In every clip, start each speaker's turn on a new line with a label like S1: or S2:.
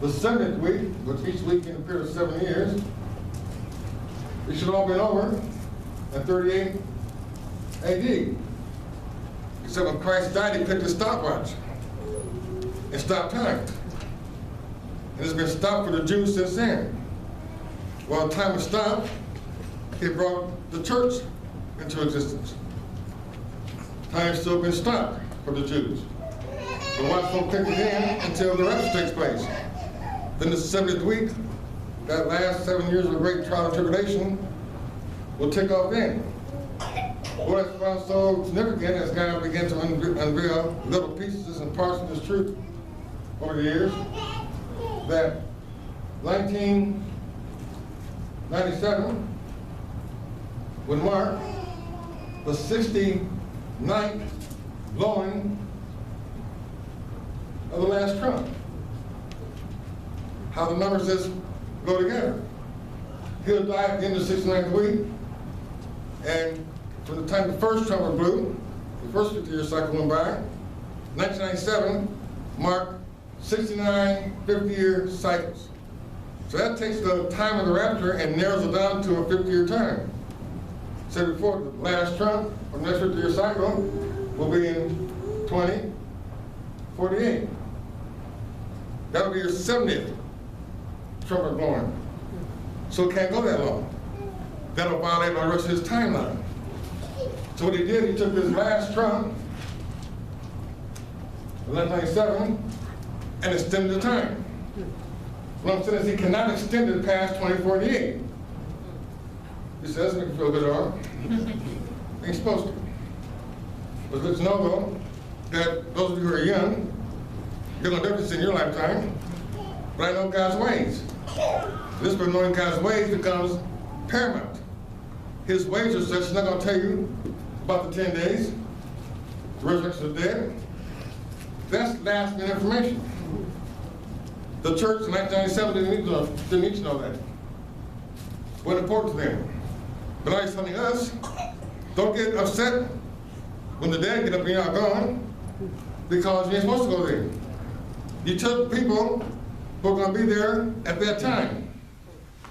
S1: the 70th week, which each week in a period of 7 years, it should all been over at 38 AD. Except when Christ died, he picked his stopwatch and stopped time. And it's been stopped for the Jews since then. While time was stopped, he brought the church into existence. Time's still been stopped for the Jews. The watch won't kick it in until the rapture takes place. Then the 70th week, that last 7 years of great trial and tribulation, will tick off in. What I found so significant as God began to unveil little pieces and parts of this truth over the years, that 1997 would mark the 69th blowing of the last trump. How the numbers just go together. He'll die at the end of the 69th week, and from the time the first trumpet blew, the first 50-year cycle went by, 1997 marked 69 50-year cycles. So that takes the time of the rapture and narrows it down to a 50-year time. Said before, the last trump of the next 50-year cycle will be in 2048. That'll be your 70th trumpet blowing. So it can't go that long. That'll violate the rest of his timeline. So what he did, he took this last trump, 1997, and extended the time. What I'm saying is he cannot extend it past 2048. He says, make you feel good, all right? Ain't supposed to. But let's know, though, that those of you who are young, you're going to do this in your lifetime, but I know God's ways. This by knowing God's ways becomes paramount. His ways are such, he's not going to tell you about the 10 days, the resurrection of the dead. That's last minute information. The church in 1997 didn't need to know that. It wasn't important to them. But now he's telling us, don't get upset when the dead get up and you're not gone, because you ain't supposed to go there. You tell the people who are going to be there at that time.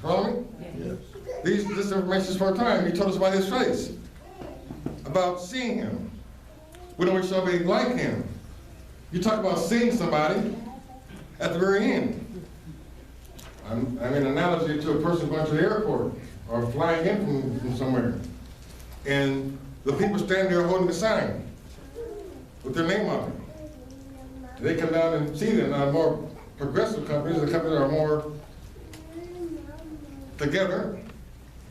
S1: Follow me? Yes. This information is for a time. He told us about his face, about seeing him. We don't wish somebody like him. You talk about seeing somebody at the very end. I mean, an analogy to a person going to the airport or flying in from somewhere. And the people stand there holding the sign with their name on it. They come down and see them. Now, more progressive companies, the companies that are more together,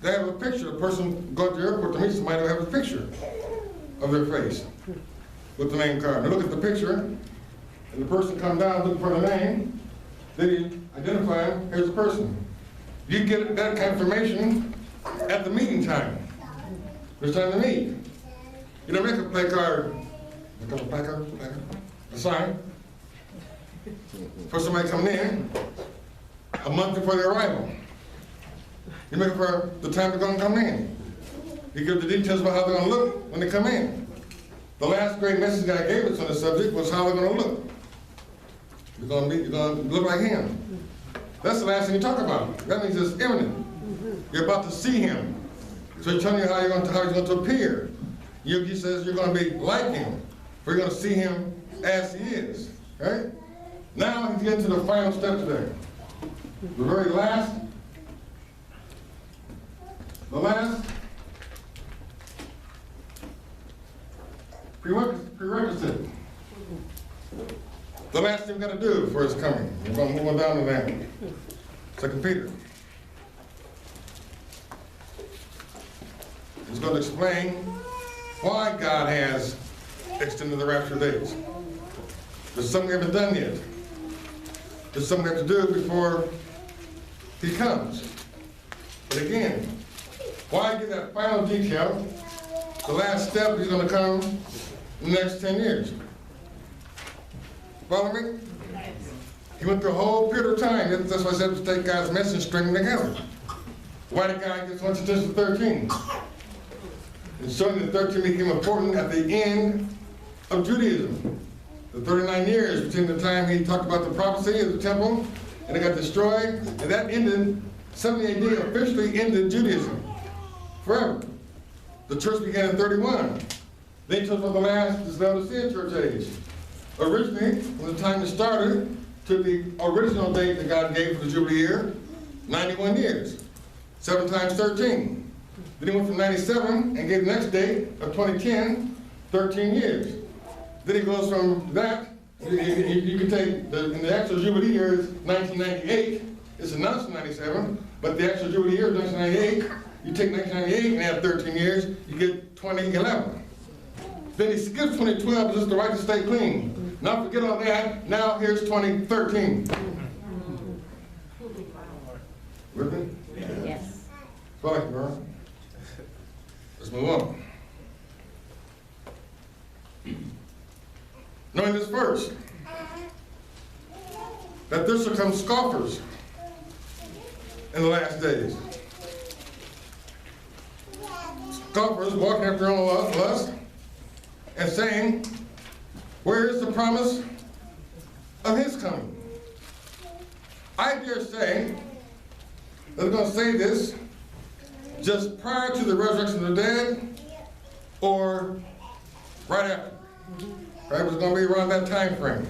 S1: they have a picture. The person going to the airport to meet somebody will have a picture of their face with the name card. They look at the picture, and the person comes down looking for the name. They identify him. Here's the person. You get that kind of information at the meeting time. There's time to meet. You don't make a placard, a sign, for somebody coming in a month before their arrival. You make it for the time they're going to come in. You give the details about how they're going to look when they come in. The last great message God gave us on the subject was how they're going to look. You're going to look like him. That's the last thing you talk about. That means it's imminent. You're about to see him. So he's telling you how he's going to appear. He says you're going to be like him, but you're going to see him as he is. Okay? Now he's getting to the final step today. The very last, prerequisite. The last thing we've got to do for his coming. We're going to move on down to that. 2 Peter. He's going to explain why God has extended the rapture dates. There's something we haven't done yet. There's something we have to do before he comes. But again, why give that final detail? The last step is going to come in the next 10 years. Follow me? He went through a whole period of time. That's why I said to take God's message and string them together. Why did God get so much attention to 13? And showing that 13 became important at the end of Judaism. The 39 years between the time he talked about the prophecy of the temple and it got destroyed, and that ended, 70 AD officially ended Judaism forever. The church began in 31. They took on the last, this Laodicean church age. Originally, from the time it started to the original date that God gave for the Jubilee year, 91 years. 7 times 13. Then he went from 97 and gave the next date of 2010, 13 years. Then he goes from that, you can take, in the actual Jubilee year is 1998, it's announced in 97, but the actual Jubilee year is 1998, you take 1998 and add 13 years, you get 2011. Then he skips 2012, just the right to stay clean. Now forget all that, now here's 2013. With me?
S2: Yes.
S1: Thank you, girl. Let's move on. Knowing this first, that there shall come scoffers in the last days. Scoffers walking after their own lust and saying, where is the promise of his coming? I dare say that they're going to say this just prior to the resurrection of the dead or right after. Right? It's going to be around that time frame.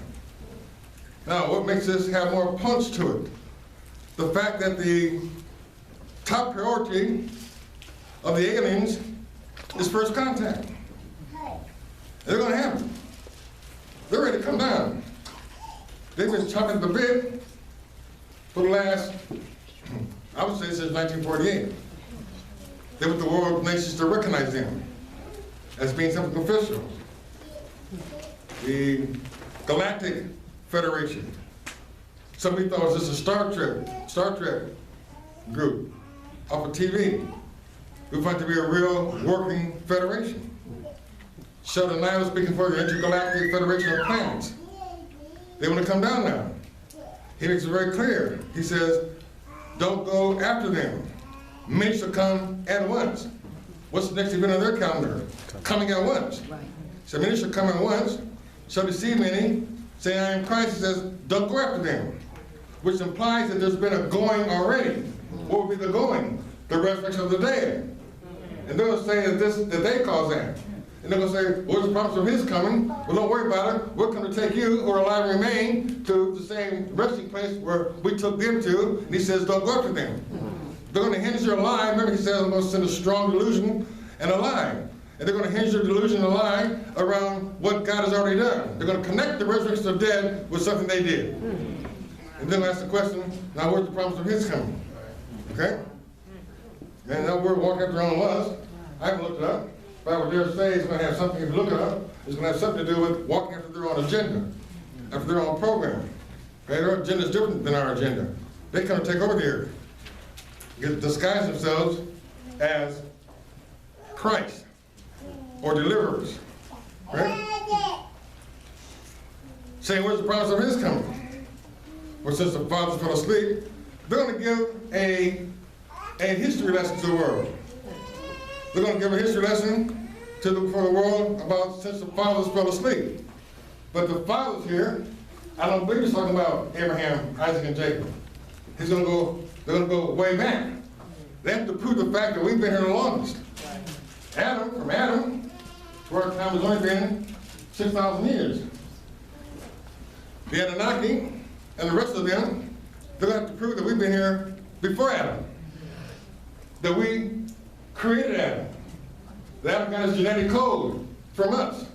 S1: Now, what makes this have more punch to it? The fact that the top priority of the aliens is first contact. They're going to have it. They're ready to come down. They've been chopping the bit for the last, I would say since 1948. They want the world nations to recognize them as being something official. The Galactic Federation. Some people thought it was just a Star Trek group off of TV. We find it to be a real working federation. Sheldon Nye was speaking for the Intergalactic Federation of Planets. They want to come down now. He makes it very clear. He says, don't go after them. Many shall come at once. What's the next event on their calendar? Coming at once. So many shall come at once, shall deceive many, saying, I am Christ. He says, don't go after them. Which implies that there's been a going already. What would be the going? The resurrection of the dead. And they're going to say that they caused that. And they're going to say, what's the promise of his coming? Well, don't worry about it. We're going to take you who are alive and remain to the same resting place where we took them to. And he says, don't go after them. They're going to hinge your lie. Remember, he says, I'm going to send a strong delusion and a lie. And they're going to hinge your delusion and a lie around what God has already done. They're going to connect the resurrection of the dead with something they did. And then ask the question, now where's the promise of his coming? Okay? And now we're walking after our own lust. I haven't looked it up. If I were there to say it's going to have something, if you look it up, it's going to have something to do with walking after their own agenda, after their own program. Okay? Their agenda is different than our agenda. They come to take over the earth. Disguise themselves as Christ or deliverers. Right? Saying, where's the promise of his coming? Well, since the fathers fell asleep, they're going to give a history lesson to the world. They're going to give a history lesson for the world about since the fathers fell asleep. But the fathers here, I don't believe he's talking about Abraham, Isaac, and Jacob. They're going to go way back. They have to prove the fact that we've been here the longest. From Adam, to our time has only been 6,000 years. The Anunnaki and the rest of them, they're going to have to prove that we've been here before Adam. That we created Adam. That Adam got his genetic code from us.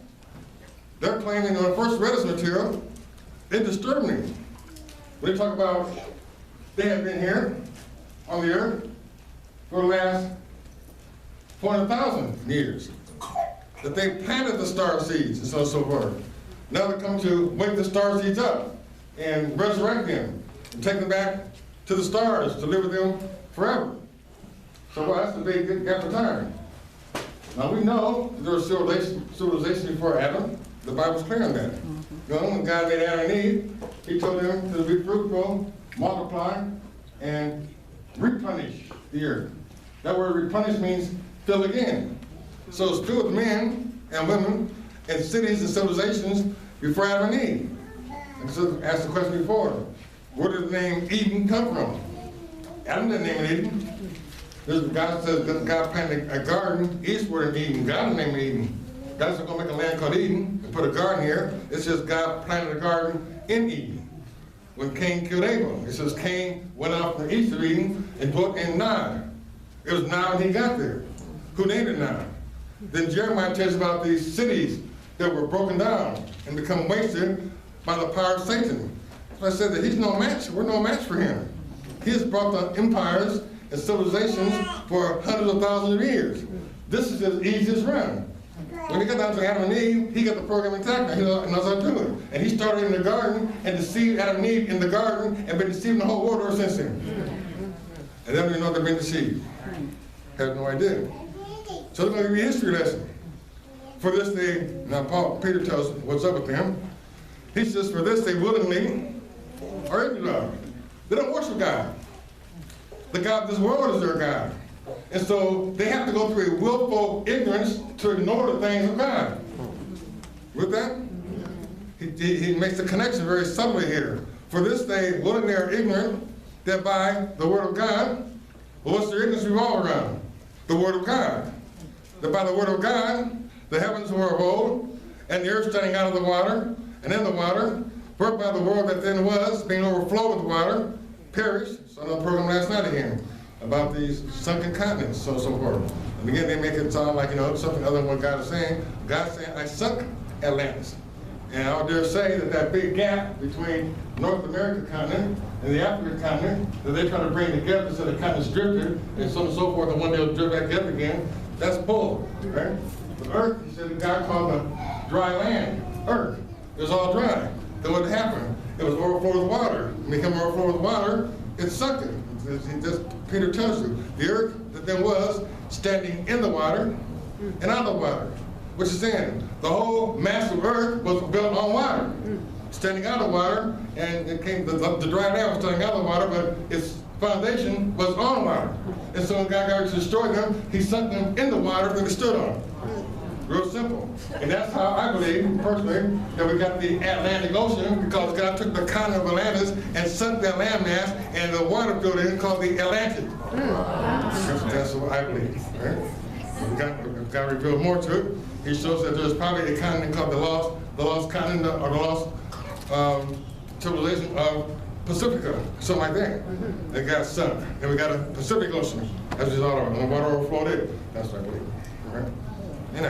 S1: They're claiming when I first read this material, it disturbed me. When they talk about they have been here on the earth for the last 400,000 years. That they planted the star seeds and so on and so forth. Now they come to wake the star seeds up and resurrect them and take them back to the stars to live with them forever. So well, that's the big gap of time. Now we know there was civilization before Adam. The Bible's clear on that. You know, when God made Adam and Eve, he told them to be fruitful, multiply, and replenish the earth. That word replenish means fill again. So it's filled with men and women and cities and civilizations before Adam and Eve. And so I asked the question before, Where did the name Eden come from? Adam didn't name it Eden. God says that God planted a garden eastward in Eden. God didn't name it Eden. God said, going to make a land called Eden and put a garden here. It says God planted a garden in Eden. When Cain killed Abel, it says Cain went out from the east of Eden and dwelt in Nod. It was Nod when he got there. Who named it Nod? Then Jeremiah tells about these cities that were broken down and become wasted by the power of Satan. So I said that he's no match. We're no match for him. He has brought down empires and civilizations for hundreds of thousands of years. This is his easiest run. When he got down to Adam and Eve, he got the program intact. He knows how to do it. And he started in the garden and deceived Adam and Eve in the garden and been deceiving the whole world ever since then. And they don't even know they've been deceived. Have no idea. So it's going to be a history lesson. For this they, now Peter tells us what's up with them. He says, for this they willingly are ignorant of. They don't worship God. The God of this world is their God. And so they have to go through a willful ignorance to ignore the things of God. With that? He makes the connection very subtly here. For this they willingly are ignorant that by the word of God, well, what's their ignorance revolve around? The word of God. That by the word of God, the heavens were of old, and the earth standing out of the water, and in the water, whereby the world that then was, being overflowed with water, perished. So on the program last night again, about these sunken continents, so forth. And again, they make it sound like, something other than what God is saying. God's saying, I sunk Atlantis. And I would dare say that big gap between North American continent and the African continent that they try to bring together so the continents drifted, and so on and so forth, and one day they'll drift back together again, that's bull, right? The earth, he said, God called the dry land earth. It was all dry. Then what happened? It was overflowed with water. When it became overflowed with water, it sucked it. Peter tells you, the earth that then was standing in the water and out of the water. Which is saying, the whole mass of earth was built on water. Standing out of water, and it came, the dry land was standing out of the water, but its foundation was on water. And so when God got ready to destroy them, he sunk them in the water that they stood on. Real simple. And that's how I believe, personally, that we got the Atlantic Ocean, because God took the continent of Atlantis and sunk that landmass, and the water filled in called the Atlantic. That's what I believe. Right? God revealed more to it. He shows that there's probably a continent called the lost continent, or the lost civilization of Pacifica, something like that. It got sunk. And we got a Pacific Ocean. That's just all over. And the water overflowed it. That's what I believe. Right?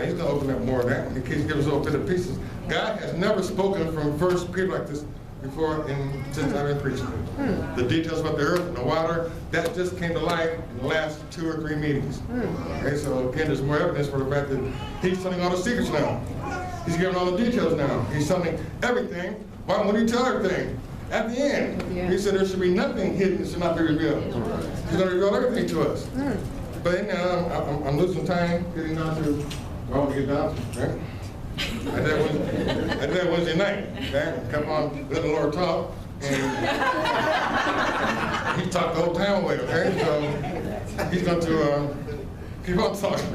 S1: He's going to open up more of that in case he gives us little bit of pieces. God has never spoken from 1 Peter like this before since I've been preaching it. The details about the earth and the water, that just came to light in the last 2 or 3 meetings. Okay, so again, there's more evidence for the fact that he's telling all the secrets now. He's giving all the details now. He's telling everything. Why won't he tell everything? At the end, he said there should be nothing hidden that should not be revealed. He's going to reveal everything to us. But I'm losing time getting down to I want to get down to, right? I did that Wednesday night, okay? Kept on letting the Lord talk, and he talked the whole time away, okay? So he's going to keep on talking.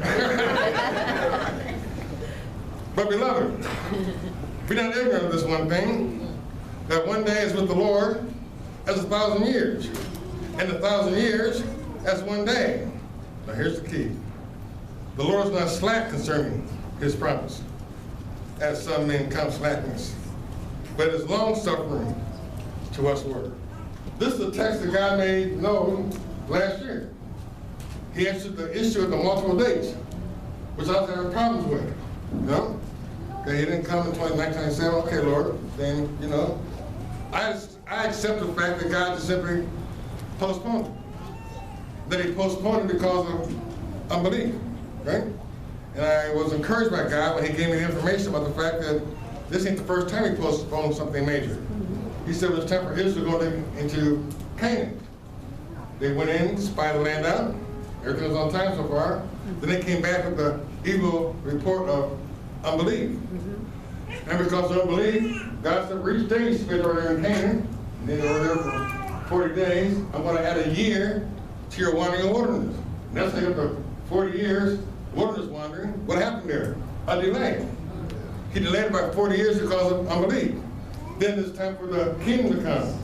S1: But beloved, be not ignorant of this one thing, that one day is with the Lord as 1,000 years, and 1,000 years as one day. Now here's the key. The Lord is not slack concerning his promise, as some men count slackness, but is long-suffering to us word. This is a text that God made known last year. He answered the issue of the multiple dates, which I was having problems with. Okay, he didn't come in 1997. Okay, Lord, then, I accept the fact that God just simply postponed it. That he postponed it because of unbelief. Right? And I was encouraged by God when he gave me the information about the fact that this ain't the first time he postponed something major. He said it was time for Israel to go into Canaan. They went in, spied the land out. Everything was on time so far. Then they came back with the evil report of unbelief. And because of unbelief, God said, for each day you spent over there in Canaan, and then they were there for 40 days, I'm going to add a year to your wandering and wilderness. And that's like after 40 years, wilderness wandering, what happened there? A delay. He delayed about 40 years because of unbelief. Then it's time for the kingdom to come.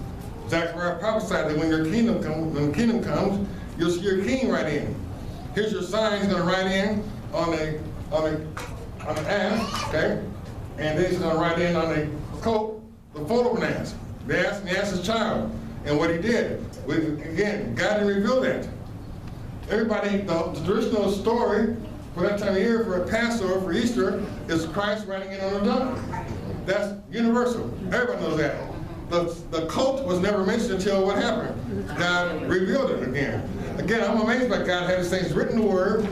S1: Zechariah prophesied that when the kingdom comes, you'll see your king ride in. Here's your sign. He's going to ride in on an ass, okay? And then he's going to ride in on a coat, the foal of an ass. The ass's child. And what he did, again, God didn't reveal that. Everybody, the traditional story for that time of year, for a Passover, for Easter, is Christ riding in on a donkey. That's universal. Everybody knows that. The coat was never mentioned until what happened? God revealed it again. Again, I'm amazed by God having these things written in the Word,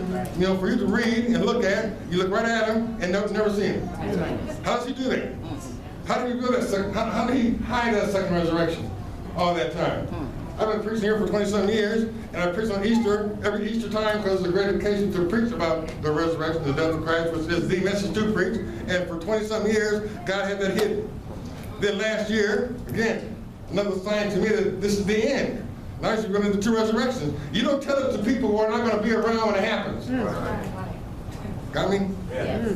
S1: for you to read and look at. You look right at him and never see him. How does he do that? How did he reveal that? How did he hide that second resurrection all that time? I've been preaching here for 20-some years, and I preach on Easter, every Easter time, because it's a great occasion to preach about the resurrection, the death of Christ, which is the message to preach. And for 20-some years, God had that hidden. Then last year, again, another sign to me that this is the end. Now you're going into 2 resurrections. You don't tell it to people who are not going to be around when it happens. Got me? Yeah.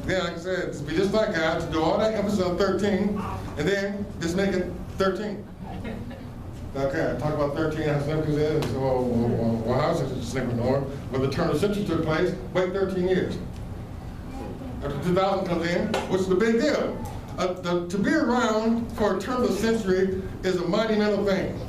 S1: Then, like I said, it's be just like God, to do all that emphasis on 13, and then just make it 13. Okay, I talk about 13, how significant it is. Well, how is it significant, Lord? Well, the turn of the century took place, wait 13 years. After 2000 comes in, which is the big deal. To be around for a turn of the century is a monumental thing.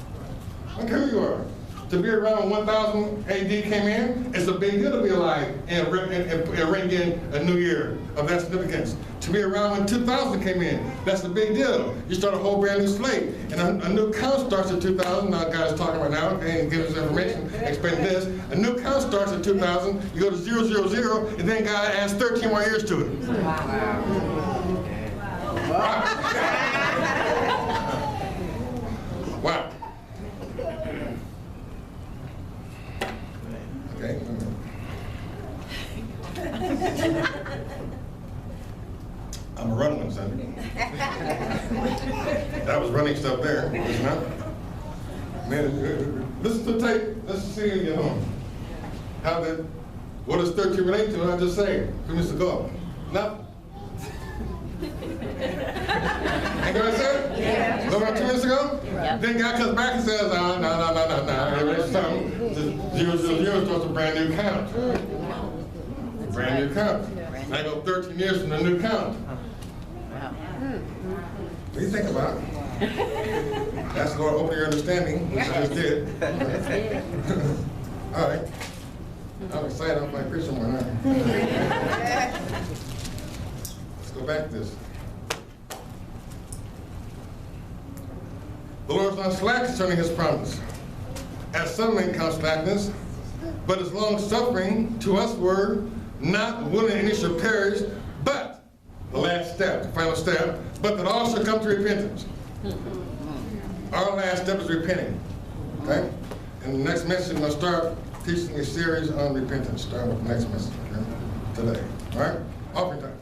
S1: I don't care who you are. To be around when 1000 AD came in, it's a big deal to be alive and ring in a new year of that significance. To be around when 2000 came in, that's a big deal. You start a whole brand new slate. And a new count starts at 2000. Now, guys talking right now, and giving us information, explaining this. A new count starts at 2000. You go to 000, and then God adds 13 more years to it. Wow. Wow. Okay. I'm a run one Sunday. That was running stuff there, isn't it? Man, listen to the tape. Let's see you get home. What does 13 relate to? I just say, a few minutes ago. Nothing. Ain't what I said? Yeah. So about 2 minutes ago? Yeah. Then God comes back and says, no. There's something. 000 is just a brand new count. Brand new count. And I go 13 years from the new count. What do you think about it? That's the Lord open your understanding, which I just did. All right. I'm excited. I'm like preaching more now. Let's go back to this. The Lord is not slack concerning his promise, as some men count slackness, but is long-suffering to us word, not willing any should perish, but the last step, the final step, but that all should come to repentance. Our last step is repenting. Okay? And the next message, I'm going to start teaching a series on repentance, starting with the next message, okay? Today. All right? Offering time.